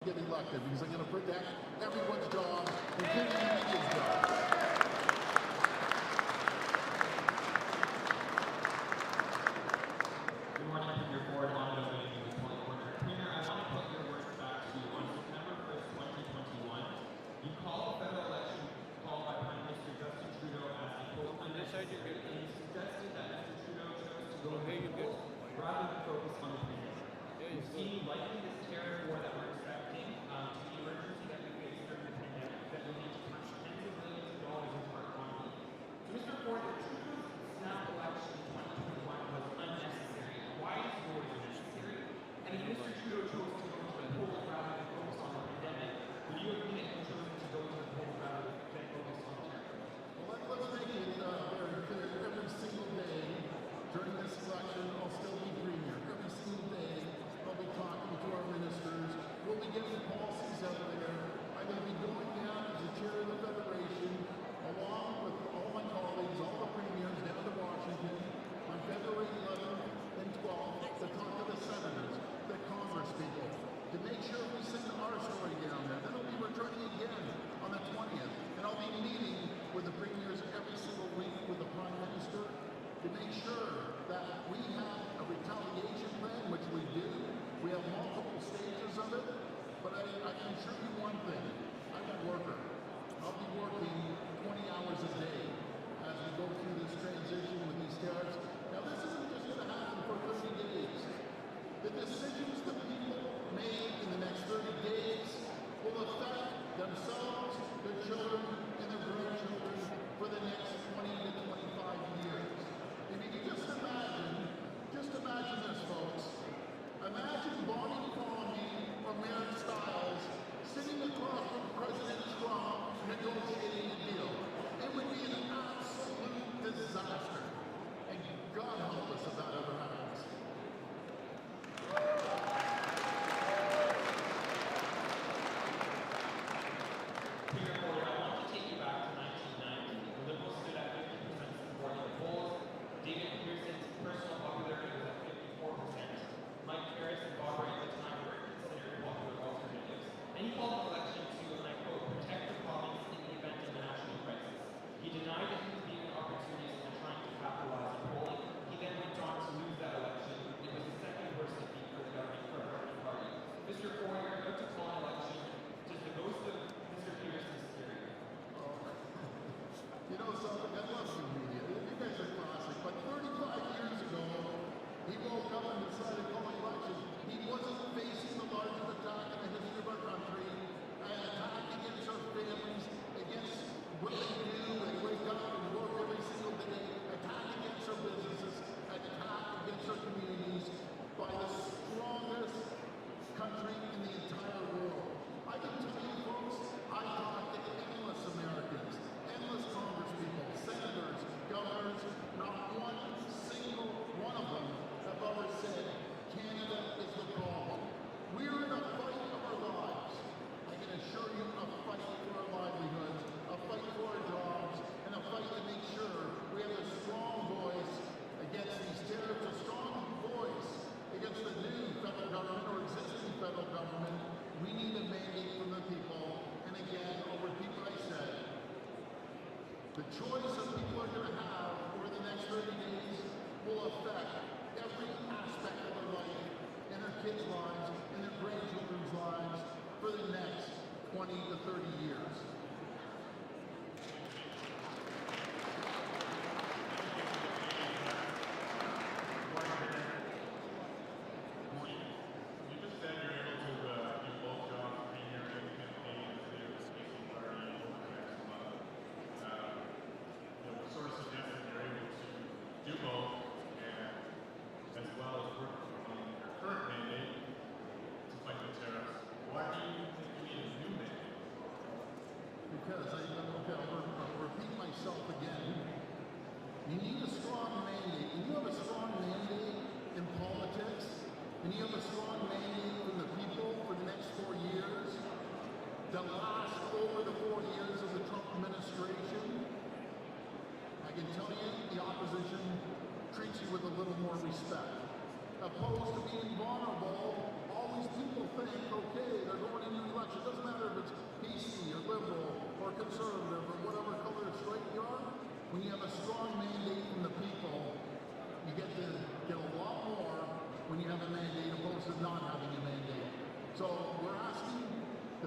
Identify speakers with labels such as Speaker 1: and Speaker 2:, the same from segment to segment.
Speaker 1: get elected because I'm going to protect everyone's job, including the media's job.
Speaker 2: Good morning, Premier Ford. On the way to the point order. Premier, I want to put your words back to you. On September 1st, 2021, you called the federal election called by Prime Minister Justin Trudeau as a quote unnecessary, and you suggested that Mr. Trudeau chose to go to the polls rather than focus on the Premier. We've seen likely this tariff war that we're expecting to the emergency that we faced during the pandemic that will need to punch tens of billions of dollars into our economy. So, Mr. Ford, the Trudeau's snap election in 2021 was unnecessary. Why is yours necessary? And if Mr. Trudeau chose to go to the polls rather than focus on the pandemic, would you agree that he chose to go to the polls rather than focus on the tariff?
Speaker 1: Well, let's make it very clear. Every single day during this election, I'll still be Premier. Every single day, I'll be talking to our ministers. We'll be getting policies out there. I'm going to be going down as the chair of the Federation, along with all my colleagues, all the premiers, down to Washington on February 11th and 12th to talk to the senators, the Congress people, to make sure we send our story down there. Then I'll be returning again on the 20th, and I'll be meeting with the premiers every single week with the Prime Minister to make sure that we have a retaliation plan, which we do. We have multiple stages of it, but I can assure you one thing. I'm a worker. I'll be working 20 hours a day as we go through this transition with these tariffs. Now, this isn't just going to happen for 30 days. The decisions that people made in the next 30 days will affect themselves, their children, and their grandchildren for the next 20 to 25 years. If you can just imagine this, folks. Imagine Bonnie Crombie or Marin Stiles sitting across from President Trump negotiating a deal. It would be an absolute disaster. And God help us if that ever happens.
Speaker 2: Premier Ford, I want to take you back to 1990. The Liberals stood at 50% support in the polls. David Pearson's personal popularity was at 54%. Mike Harris and Bob Rae at the time were considered popular alternatives. And he called the election to, and I quote, protect the province in the event of a national crisis. He denied that he was being an opportunist and trying to capitalize on polling. He then went on to lose that election. It was the second worst defeat for the government for a Liberal party. Mr. Ford, you're about to call an election. Does the ghost of Mr. Pearson scare you?
Speaker 1: You know something? I love you media. You guys are classic. But 35 years ago, he woke up and decided to call an election. He wasn't facing the largest attack in the history of our country, an attack against our families, against what they do and wake up and work every single day, attack against our businesses, attack against our communities by the strongest country in the entire world. I can tell you, folks, I talked to endless Americans, endless congresspeople, senators, governors, not one single one of them have ever said Canada is the problem. We're in a fight of our lives. I can assure you, a fight for our livelihoods, a fight for our jobs, and a fight to make sure we have a strong voice against these tariffs, a strong voice against the new federal government or existing federal government. We need a mandate from the people. And again, I'll repeat what I said. The choice that people are going to have over the next 30 days will affect every aspect of their life, in their kids' lives, in their grandchildren's lives, for the next 20 to 30 years.
Speaker 3: You just said you're able to do both jobs, premier and campaign as the speaking party over the next month. It sort of suggests that you're able to do both, and as well as work on your current mandate to fight the tariffs. Why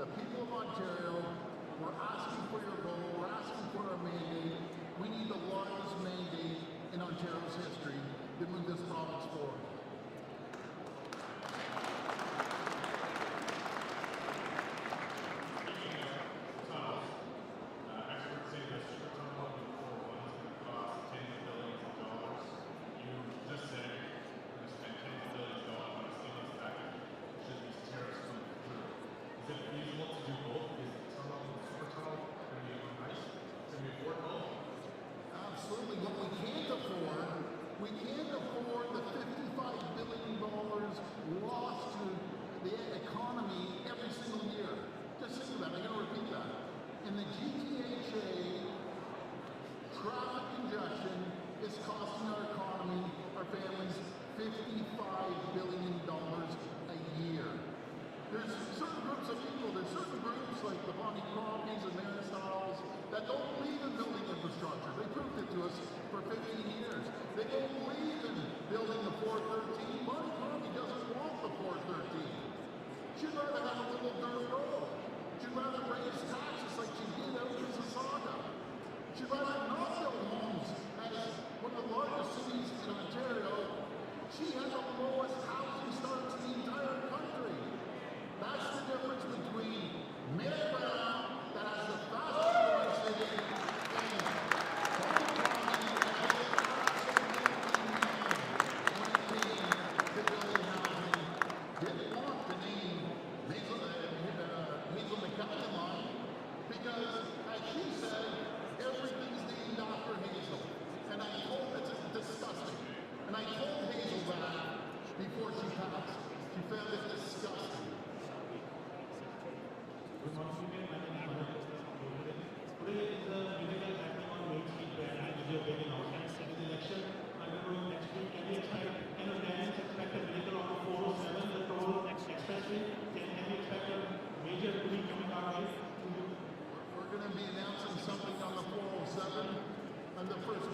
Speaker 1: the people of Ontario, we're asking for your vote, we're asking for our mandate. We need the largest mandate in Ontario's history to move this province forward.
Speaker 3: Experts say the super tunnel of the 401 is going to cost tens of billions of dollars. You just said you're going to spend tens of billions of dollars on a stimulus package should these tariffs come through. Is it feasible to do both? Is the tunnel, the super tunnel, going to be nice? Can we afford both?
Speaker 1: Absolutely. What we can't afford the $55 billion lost to the economy every single year. Just think of that. I'm going to repeat that. In the GTHA, traffic congestion is costing our economy, our families, $55 billion a year. There's certain groups of people, there's certain groups like the Bonnie Crompies and Mary Stiles that don't believe in building infrastructure. They proved it to us for 15 years. They don't believe in building the 413. Bonnie Crompie doesn't want the 413. She'd rather have a little dirt road. She'd rather raise taxes like she did out in Mississauga. She'd rather not build homes as one of the largest cities in Ontario. She has the lowest housing starts in the entire country. That's the difference between Mayor Brown, that has the fastest growing city, and Bonnie Crompie, that has the to building housing. Didn't want to name Hazel McCallion because, as she said, everything's named after Hazel. And I told it's disgusting. And I told Hazel that before she passed. She found it disgusting.
Speaker 4: Today is the musical happening on Main Street where I will be waiting outside. Second election undergoing next week. Can we expect an attendance, expect a vehicle on the 407, the toll expressway? Can we expect a major movie coming our way?
Speaker 1: We're going to be announcing something on the 407 and the first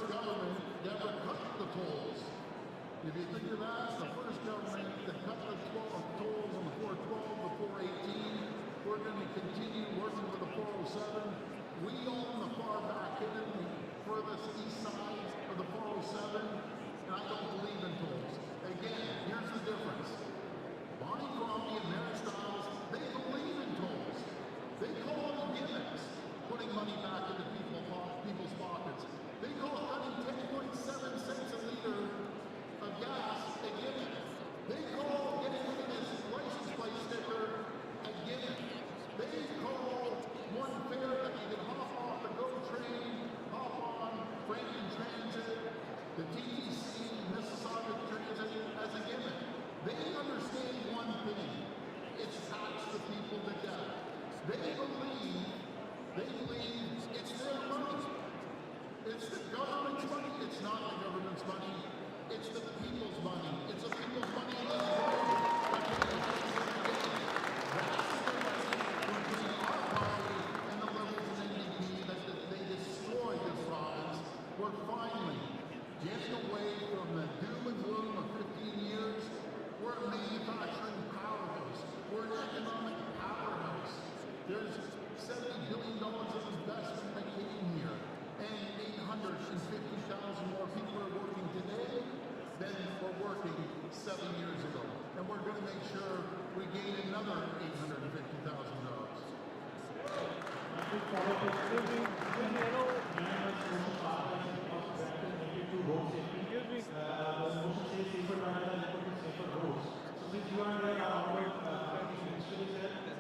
Speaker 1: government that ever cut the tolls. If you think of that, the first government that cut the tolls on the 412, the 418, we're going to continue working with the 407. We own the far back end, the furthest east side of the 407, and I don't believe in tolls. Again, here's the difference. Bonnie Crompie and Mary Stiles, they believe in tolls. They call them gimmicks, putting money back into people's pockets. They call cutting 10.7 cents a liter of gas a gimmick. They call getting rid of this license plate sticker a gimmick. They call one fare that you can hop off the GO train, hop on Franklin Transit, the TTC, Mississauga Transit as a gimmick. They understand one thing. It's tax the people to death. They believe it's their money. It's the government's money. It's not the government's money. It's the people's money. It's the people's money in this world that pay the taxes every day. That's the difference between our party and the Liberals and NDP that they destroyed this province. We're finally getting away from the doom and gloom of 15 years. We're a manufacturing powerhouse. We're an economic powerhouse. There's $70 billion of investment that came here, and 850,000 more people are working today than were working 7 years ago. And we're going to make sure we gain another 850,000 jobs.
Speaker 4: Since you are there,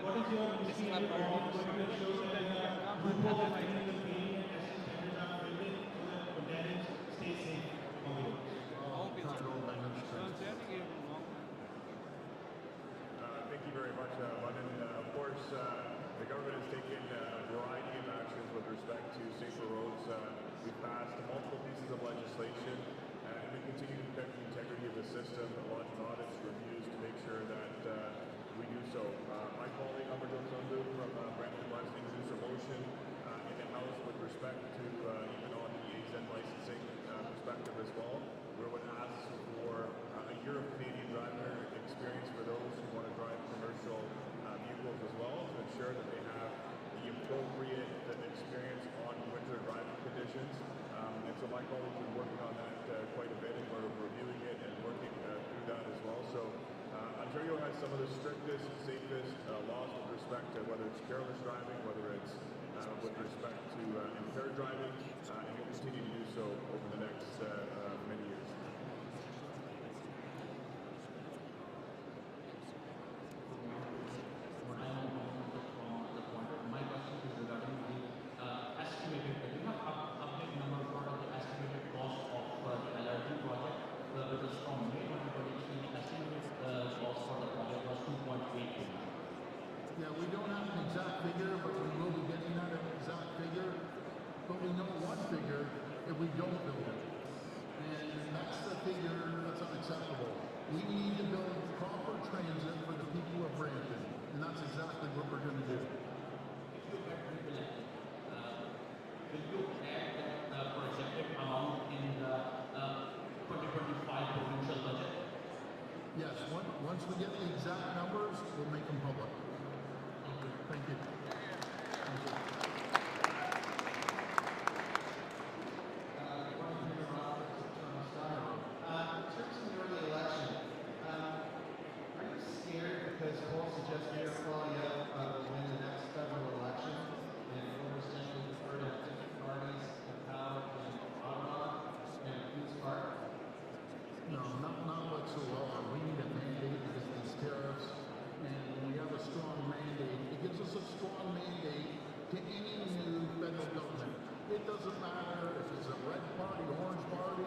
Speaker 4: what is your mission going to ensure that loopholes and finding the training and testing standards are built so that Ontarians stay safe on the roads?
Speaker 3: Thank you very much, London. Of course, the government has taken a variety of actions with respect to safer roads. We've passed multiple pieces of legislation, and we continue to protect the integrity of the system, launch audits, reviews to make sure that we do so. My colleague, Amarjot Sandhu from Brampton wants to introduce a motion in the House with respect to even on the AZ licensing perspective as well. We would ask for a year of Canadian driver experience for those who want to drive commercial vehicles as well. So Ontario has some of the strictest, safest laws with respect to whether it's careless driving, whether it's with respect to impaired driving, and will continue to do so over the next many years.
Speaker 5: My question is regarding the estimated, do you have update number for the estimated cost of the LRT project? Because from May 2023, the estimated cost for the project was 2.8 billion.
Speaker 1: Yeah, we don't have an exact figure, but we will be getting that an exact figure. But we know one figure if we don't build it. And that's the figure that's unacceptable. We need to build proper transit for the people of Brampton. And that's exactly what we're going to do.
Speaker 5: If you get reelected, will you add the projected amount in the 2025 provincial budget?
Speaker 1: Yes, once we get the exact numbers, we'll make them public. Thank you. Thank you.
Speaker 6: In terms of the early election, are you scared because polls suggest Mayor Claudia will win the next federal election and voters tend to prefer to have different parties in power in Ottawa and Queen's Park?
Speaker 1: No, not whatsoever. We need a mandate because of these tariffs, and when we have a strong mandate, it gives us a strong mandate to any new federal government. It doesn't matter if it's a red party, orange party,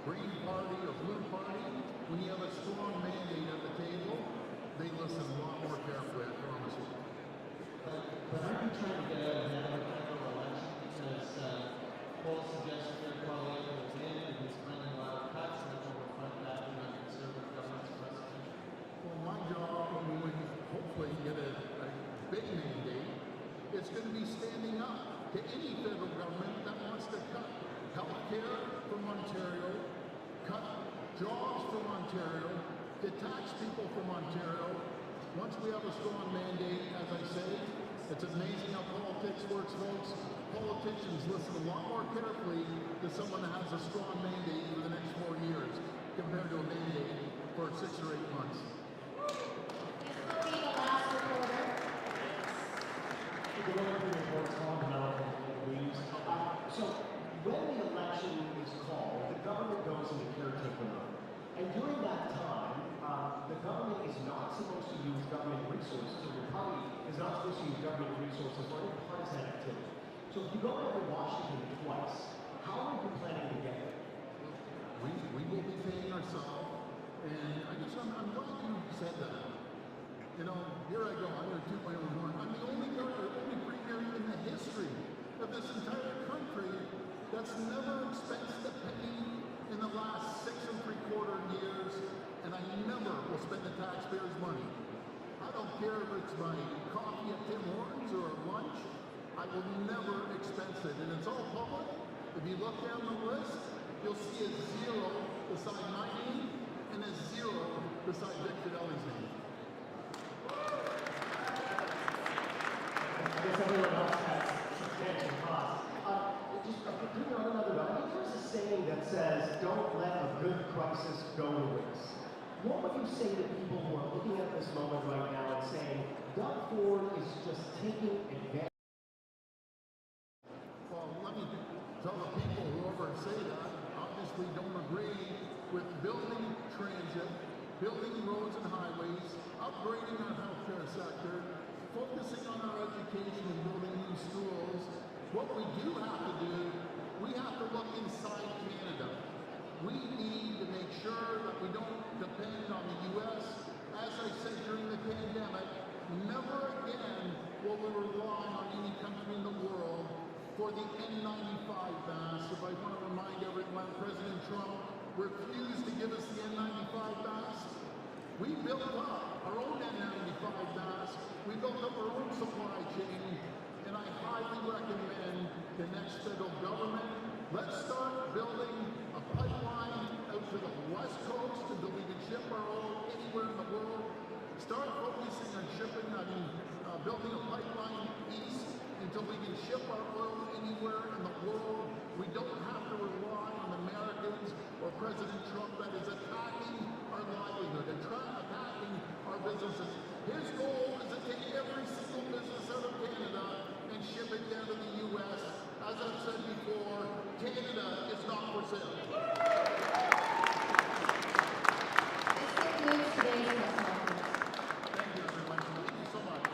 Speaker 1: green party, or blue party. When you have a strong mandate at the table, they listen a lot more carefully, I promise you.
Speaker 6: But aren't you trying to get out of another federal election because polls suggest Mayor Claudia will win and he's planning a lot of cuts and will reflect that in the Conservative government's president?
Speaker 1: Well, my job, when we hopefully get a big mandate, it's going to be standing up to any federal government that wants to cut health care from Ontario, cut jobs from Ontario, detach people from Ontario. Once we have a strong mandate, as I say, it's amazing how politics works, folks. Politicians listen a lot more carefully to someone that has a strong mandate for the next 4 years compared to a mandate for 6 or 8 months.
Speaker 7: This will be the last reporter.
Speaker 8: The Winnipeg reports on development news. So when the election is called, the government goes into caretaker mode. And during that time, the government is not supposed to use government resources, or your party is not supposed to use government resources for any partisan activity. So if you go over to Washington twice, how are you planning to get there?
Speaker 1: We will be paying ourselves, and I guess I'm glad you said that. You know, here I go, I'm going to toot my own horn. I'm the only premier in the history of this entire country that's never expensed a penny in the last 6 3/4 years, and I never will spend the taxpayers' money. I don't care if it's my coffee at Tim Hortons or a lunch, I will never expense it, and it's all public. If you look down the list, you'll see a 0 beside my name and a 0 beside Vic Fideli's name.
Speaker 8: I guess everyone else has substantial costs. Just putting on another note, there's a saying that says, don't let a good crisis go to waste. What would you say to people who are looking at this moment right now and saying, Doug Ford is just taking advantage?
Speaker 1: Well, let me tell the people, whoever say that, obviously don't agree with building transit, building roads and highways, upgrading our healthcare sector, focusing on our education and building new schools. What we do have to do, we have to look inside Canada. We need to make sure that we don't depend on the U.S. As I said during the pandemic, never again will we rely on any country in the world for the N95 mask. If I want to remind everyone, President Trump refused to give us the N95 mask. We built up our own N95 mask. We built up our own supply chain, and I highly recommend the next federal government, let's start building a pipeline out to the West Coast until we can ship our oil anywhere in the world. Start focusing on building a pipeline east until we can ship our oil anywhere in the world. We don't have to rely on Americans or President Trump that is attacking our livelihood, businesses. His goal is to take every single business out of Canada and ship it down to the U.S. As I've said before, Canada is not for sale.
Speaker 7: This concludes today's press conference.
Speaker 1: Thank you, everyone. Thank you so much.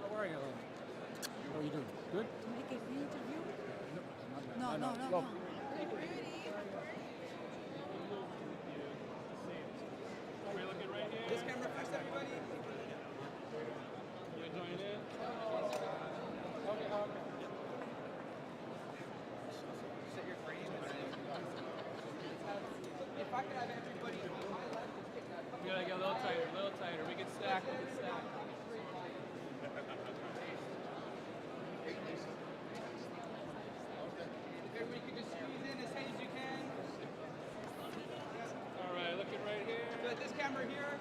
Speaker 9: How are you? How are you doing? Good?
Speaker 10: Make an interview? No.
Speaker 9: This camera first, everybody. You join in? Okay. Set your frame. If I could have everybody on my left, we gotta get a little tighter. We can stack. Everybody can just squeeze in as tight as you can. All right, looking right here. Good. This camera here.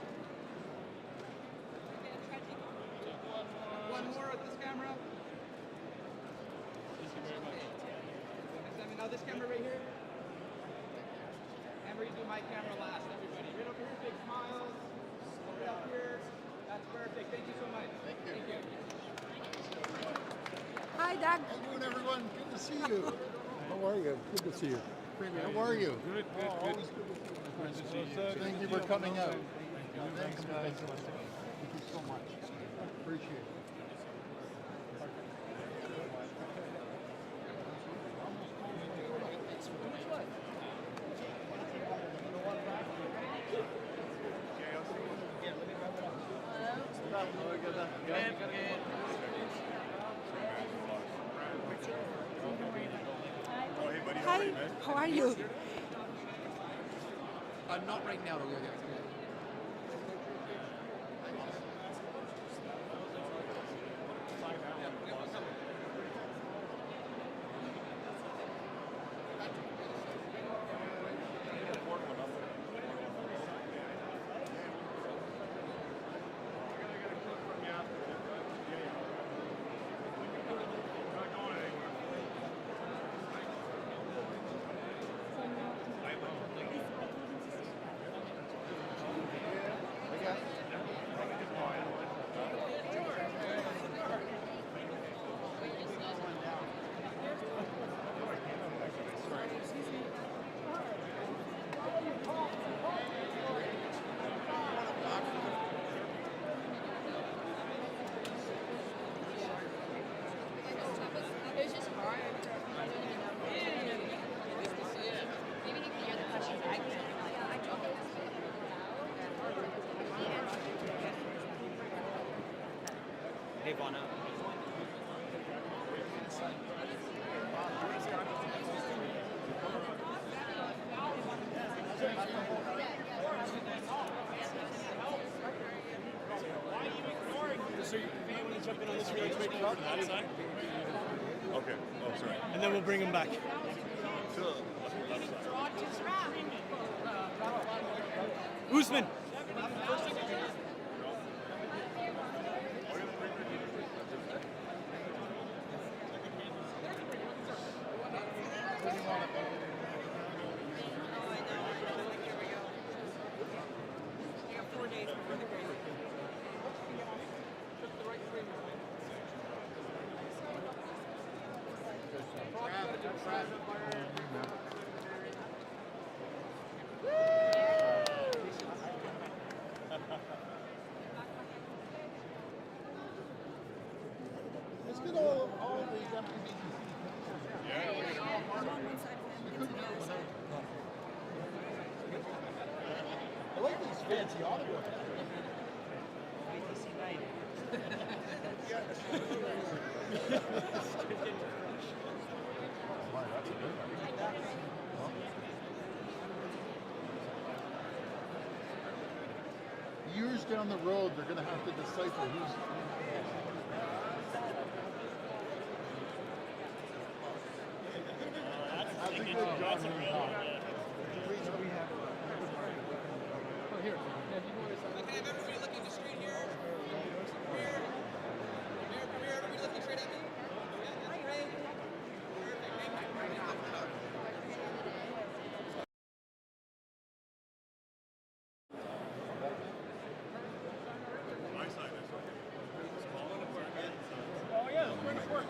Speaker 9: One more with this camera. Thank you very much. Now this camera right here. And we're gonna do my camera last, everybody. Right over here, big smiles. Right up here. That's perfect. Thank you so much. Thank you.
Speaker 10: Hi, Doug.
Speaker 1: How you doing, everyone? Good to see you.
Speaker 9: How are you? Good to see you.
Speaker 1: How are you?
Speaker 9: Good.
Speaker 1: Thank you for coming out. Thanks, guys. Thank you so much. Appreciate it.
Speaker 10: Hi, how are you?
Speaker 9: Not right now. Hey, Vonna. So you want to jump in on this really quick on that side?
Speaker 3: Okay. Oh, sorry.
Speaker 9: And then we'll bring him back. Usman.
Speaker 1: Let's get all these empty meetings. I like these fancy autographs. Years down the road, they're going to have to decipher who's.
Speaker 9: everybody looking straight here? Come here. Everybody looking straight at me? Yeah, that's great. Perfect. Thank you.
Speaker 3: My side is okay.
Speaker 9: Oh, yeah, we're going to work.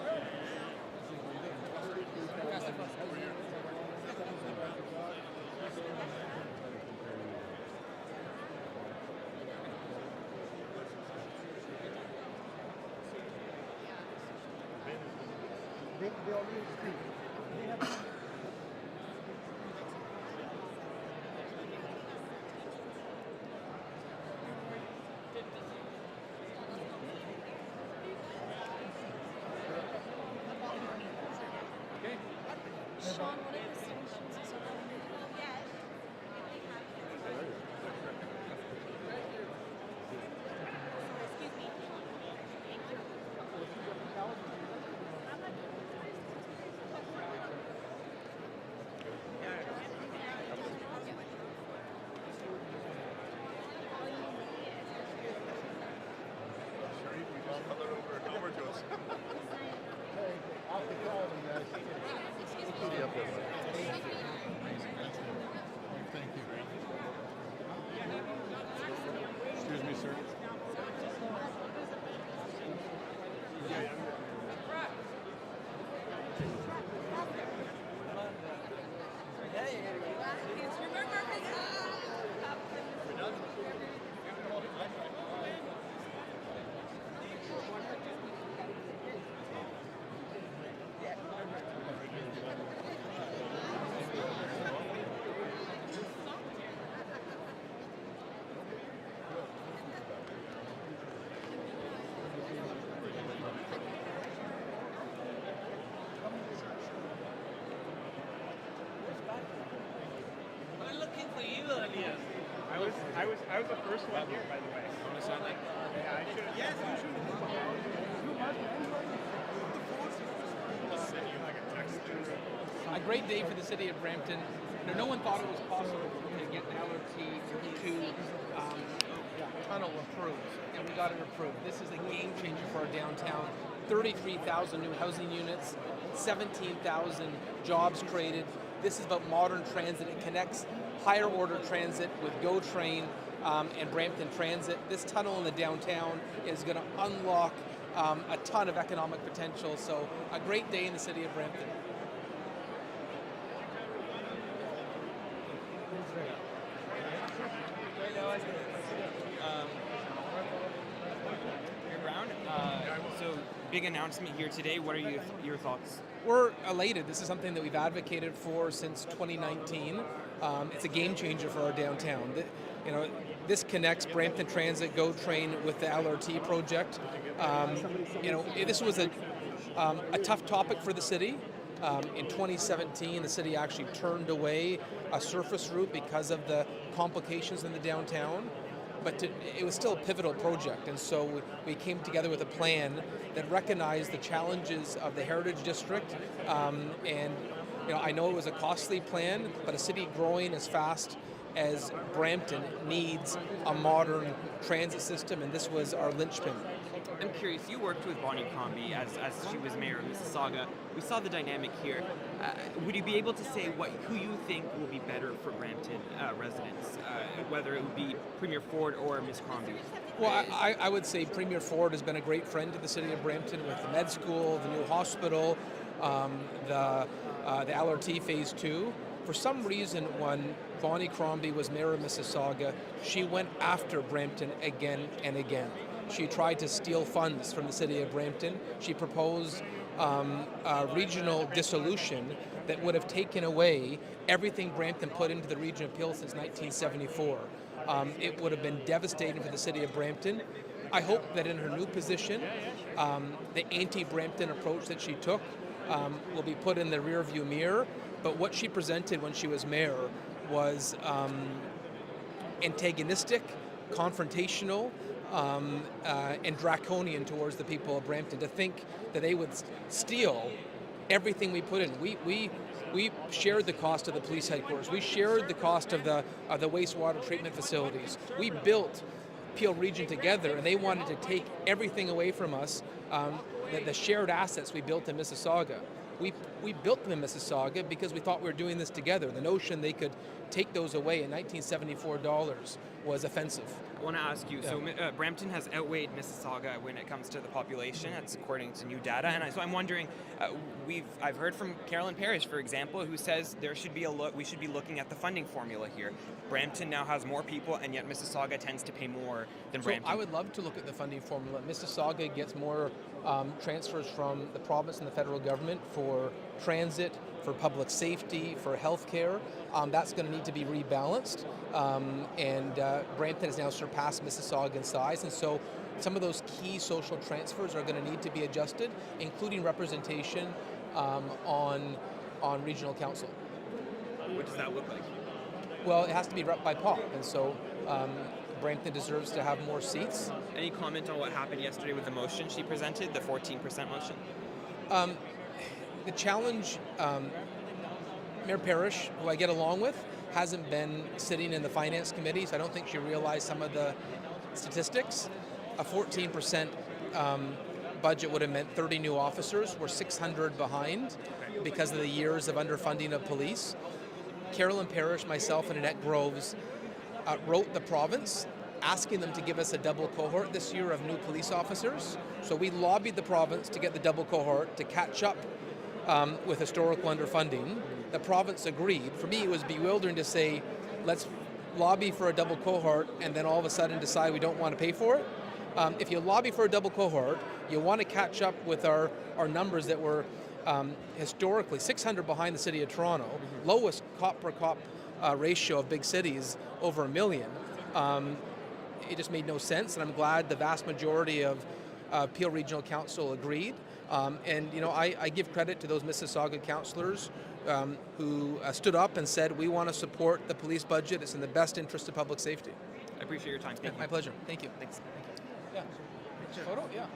Speaker 7: Sean, what are the solutions? Is there one? Yes. Excuse me. Thank you.
Speaker 3: Sharif, we just colored over to us.
Speaker 1: Off the call, you guys. Thank you.
Speaker 3: Excuse me, sir.
Speaker 9: I'm looking for you earlier.
Speaker 11: I was the first one here, by the way.
Speaker 9: Want to sign that?
Speaker 11: Yeah, I should. Yes, you should. I'll send you like a text.
Speaker 12: A great day for the city of Brampton. No one thought it was possible to get the LRT tunnel approved, and we got it approved. This is a game changer for our downtown. 33,000 new housing units, 17,000 jobs created. This is about modern transit. It connects higher order transit with GO Train and Brampton Transit. This tunnel in the downtown is going to unlock a ton of economic potential. So a great day in the city of Brampton.
Speaker 13: Mayor Brown, so big announcement here today. What are your thoughts?
Speaker 12: We're elated. This is something that we've advocated for since 2019. It's a game changer for our downtown. This connects Brampton Transit GO Train with the LRT project. This was a tough topic for the city. In 2017, the city actually turned away a surface route because of the complications in the downtown. But it was still a pivotal project, and so we came together with a plan that recognized the challenges of the Heritage District. I know it was a costly plan, but a city growing as fast as Brampton needs a modern transit system, and this was our linchpin.
Speaker 13: I'm curious, you worked with Bonnie Crombie as she was mayor of Mississauga. We saw the dynamic here. Would you be able to say who you think will be better for Brampton residents, whether it would be Premier Ford or Ms. Crombie?
Speaker 12: Well, I would say Premier Ford has been a great friend to the city of Brampton with the med school, the new hospital, the LRT Phase 2. For some reason, when Bonnie Crombie was mayor of Mississauga, she went after Brampton again and again. She tried to steal funds from the city of Brampton. She proposed a regional dissolution that would have taken away everything Brampton put into the region of Peel since 1974. It would have been devastating for the city of Brampton. I hope that in her new position, the anti-Brampton approach that she took will be put in the rearview mirror. But what she presented when she was mayor was antagonistic, confrontational, and draconian towards the people of Brampton. To think that they would steal everything we put in. We We shared the cost of the police headquarters. We shared the cost of the wastewater treatment facilities. We built Peel Region together, and they wanted to take everything away from us, the shared assets we built in Mississauga. We built them in Mississauga because we thought we were doing this together. The notion they could take those away in $1974 was offensive.
Speaker 13: I want to ask you, so Brampton has outweighed Mississauga when it comes to the population. That's according to new data. And so I'm wondering, I've heard from Carolyn Parrish, for example, who says we should be looking at the funding formula here. Brampton now has more people, and yet Mississauga tends to pay more than Brampton.
Speaker 12: So I would love to look at the funding formula. Mississauga gets more transfers from the province and the federal government for transit, for public safety, for healthcare. That's going to need to be rebalanced. And Brampton has now surpassed Mississauga in size. And so some of those key social transfers are going to need to be adjusted, including representation on regional council.
Speaker 13: What does that look like?
Speaker 12: Well, it has to be rep by pop. And so Brampton deserves to have more seats.
Speaker 13: Any comment on what happened yesterday with the motion she presented, the 14% motion?
Speaker 12: The challenge, Mayor Parrish, who I get along with, hasn't been sitting in the finance committee, so I don't think she realized some of the statistics. A 14% budget would have meant 30 new officers. We're 600 behind because of the years of underfunding of police. Carolyn Parrish, myself, and Annette Groves wrote the province asking them to give us a double cohort this year of new police officers. So we lobbied the province to get the double cohort to catch up with historical underfunding. The province agreed. For me, it was bewildering to say, let's lobby for a double cohort and then all of a sudden decide we don't want to pay for it. If you lobby for a double cohort, you want to catch up with our numbers that were historically 600 behind the City of Toronto, lowest cop per cop ratio of big cities, over 1 million. It just made no sense, and I'm glad the vast majority of Peel Regional Council agreed. And you know, I give credit to those Mississauga councillors who stood up and said, we want to support the police budget. It's in the best interest of public safety.
Speaker 13: I appreciate your time. Thank you.
Speaker 12: My pleasure. Thank you. Thanks. Yeah. Photo? Yeah.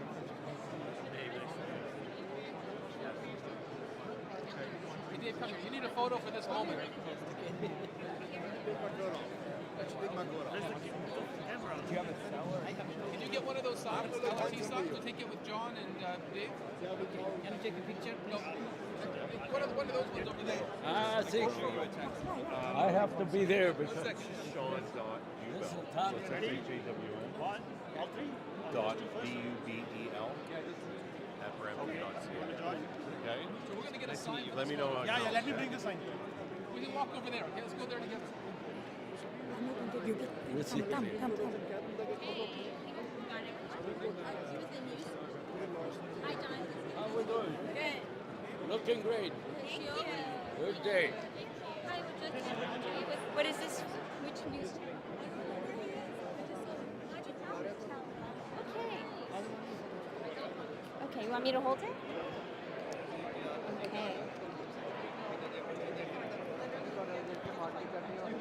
Speaker 12: Hey, Dave, come here. You need a photo for this moment. Do you have a cellar? Can you get one of those socks, LRT socks? We'll take it with John and Dave. Can you take a picture? No. One of those ones over there.
Speaker 14: See. I have to be there because
Speaker 3: Sean dot Ubel at Brampton.ca. Okay?
Speaker 12: So we're going to get a sign.
Speaker 3: Let me know how it goes.
Speaker 11: Let me bring the sign.
Speaker 12: We can walk over there. Okay, let's go there together.
Speaker 10: Come.
Speaker 7: Hi, John.
Speaker 14: How we doing?
Speaker 7: Good.
Speaker 14: Looking great.
Speaker 7: Thank you.
Speaker 14: Good day.
Speaker 7: Hi, what is this? Which news? Okay, you want me to hold it? Okay.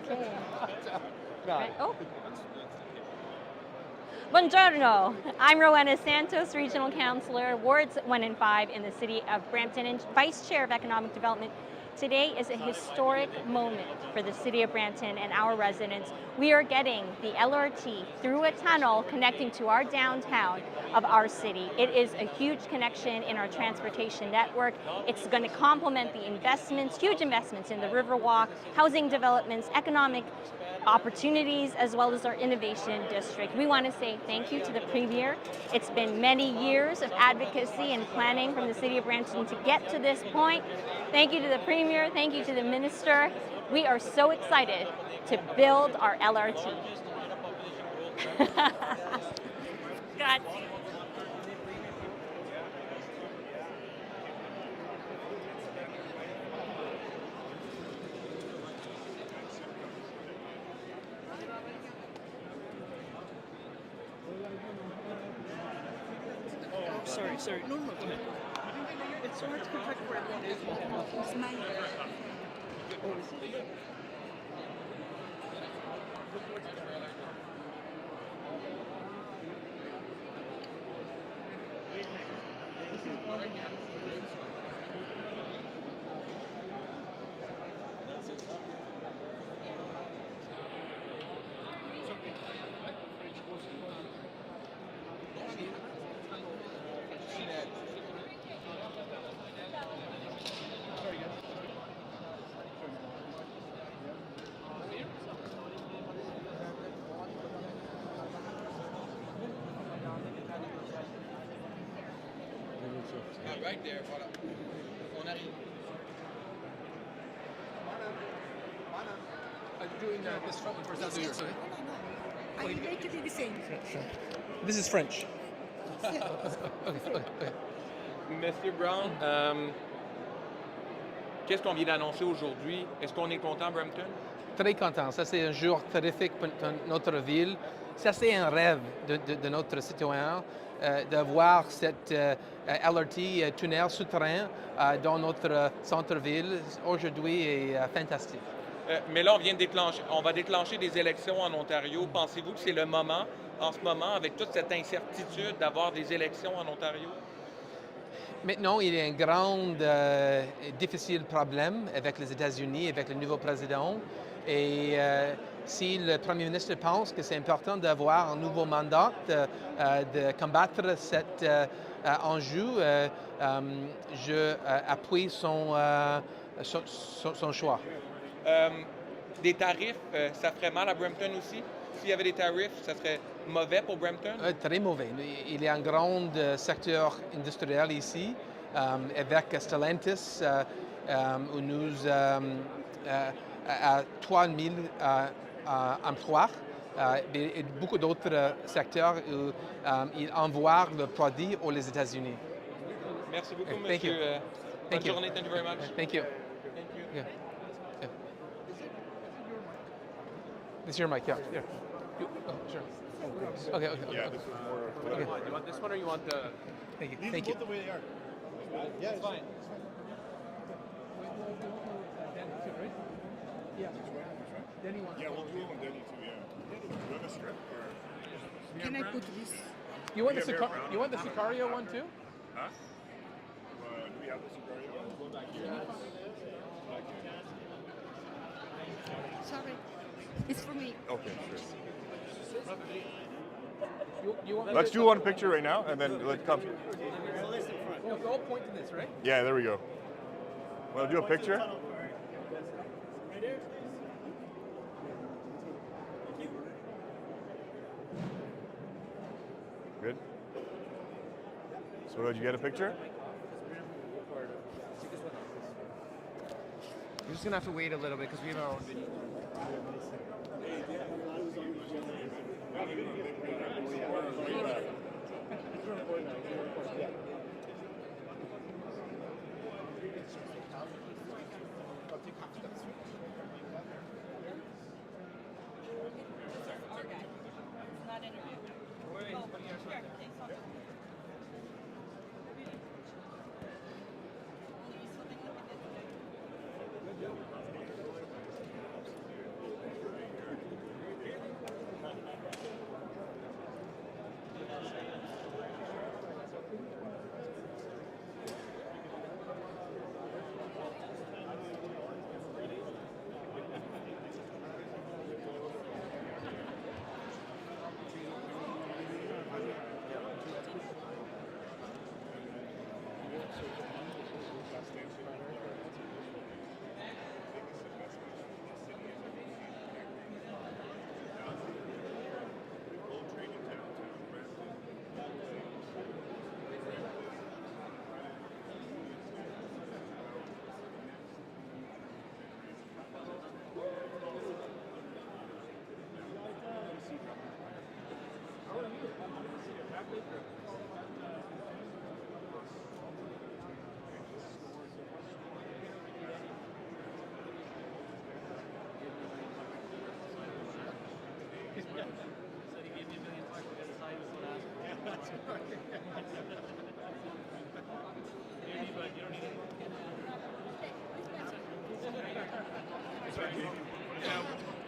Speaker 7: Okay. Right. Oh. Buongiorno. I'm Rowena Santos, Regional Councillor, Wards 1 and 5 in the City of Brampton and Vice Chair of Economic Development. Today is a historic moment for the City of Brampton and our residents. We are getting the LRT through a tunnel connecting to our downtown of our city. It is a huge connection in our transportation network. It's going to complement the investments, huge investments in the Riverwalk, housing developments, economic opportunities, as well as our innovation district. We want to say thank you to the Premier. It's been many years of advocacy and planning from the City of Brampton to get to this point. Thank you to the Premier, thank you to the Minister. We are so excited to build our LRT. God.
Speaker 14: Sorry. No, go ahead. It's so hard to contact where everyone is.
Speaker 10: It's mine.
Speaker 9: Right there, voilà. On arrive.
Speaker 12: Doing this front one first, I'll do yours, okay?
Speaker 10: I would like to do the same.
Speaker 12: This is French.
Speaker 10: Yes.
Speaker 12: Okay.
Speaker 15: Monsieur Brown, qu'est-ce qu'on vient d'annoncer aujourd'hui? Est-ce qu'on est content, Brampton?
Speaker 12: Très content. Ça, c'est un jour terrifique pour notre ville. Ça, c'est un rêve de notre citoyen de voir cette LRT tunnel souterrain dans notre centre-ville. Aujourd'hui est fantastique.
Speaker 15: Mais là, on va déclencher des élections en Ontario. Pensez-vous que c'est le moment, en ce moment, avec toute cette incertitude, d'avoir des élections en Ontario?
Speaker 12: Maintenant, il y a un grand, difficile problème avec les États-Unis, avec le nouveau président. Et si le Premier ministre pense que c'est important d'avoir un nouveau mandat, de combattre cet enjeu, je appuie son choix.
Speaker 15: Des tarifs, ça ferait mal à Brampton aussi? S'il y avait des tarifs, ça serait mauvais pour Brampton?
Speaker 12: Très mauvais. Il y a un grand secteur industriel ici, avec Stellantis, où nous à 3000 emplois, et beaucoup d'autres secteurs où ils envoient le produit aux États-Unis.
Speaker 15: Merci beaucoup,
Speaker 12: Thank you.
Speaker 15: monsieur. Bonne journée. Thank you very much.
Speaker 12: Thank you.
Speaker 15: Thank you.
Speaker 12: Yeah. This is your mic, yeah. Sure. Okay.
Speaker 3: Yeah, this is more.
Speaker 12: Okay.
Speaker 11: You want this one or you want the?
Speaker 12: Thank you.
Speaker 11: Leave
Speaker 12: Thank
Speaker 11: them
Speaker 12: you.
Speaker 11: both the way they are. Yeah, it's fine.
Speaker 3: Yeah, we'll do it on Denny too, yeah. Do you have a strip or?
Speaker 10: Can I put this?
Speaker 12: You want
Speaker 3: We have
Speaker 12: the
Speaker 3: Mayor Brown.
Speaker 12: You want the Sicario one too?
Speaker 3: Huh? Do we have the Sicario? Go back here.
Speaker 10: Sorry. It's for me.
Speaker 3: Okay, sure.
Speaker 12: You want
Speaker 3: Let's do one picture right now, and then let's come.
Speaker 12: We'll all point to this, right?
Speaker 3: Yeah, there we go. Want to do a picture? Good. So did you get a picture?
Speaker 9: We're just gonna have to wait a little bit because we have our own video.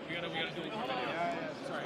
Speaker 11: We gotta do it. Sorry.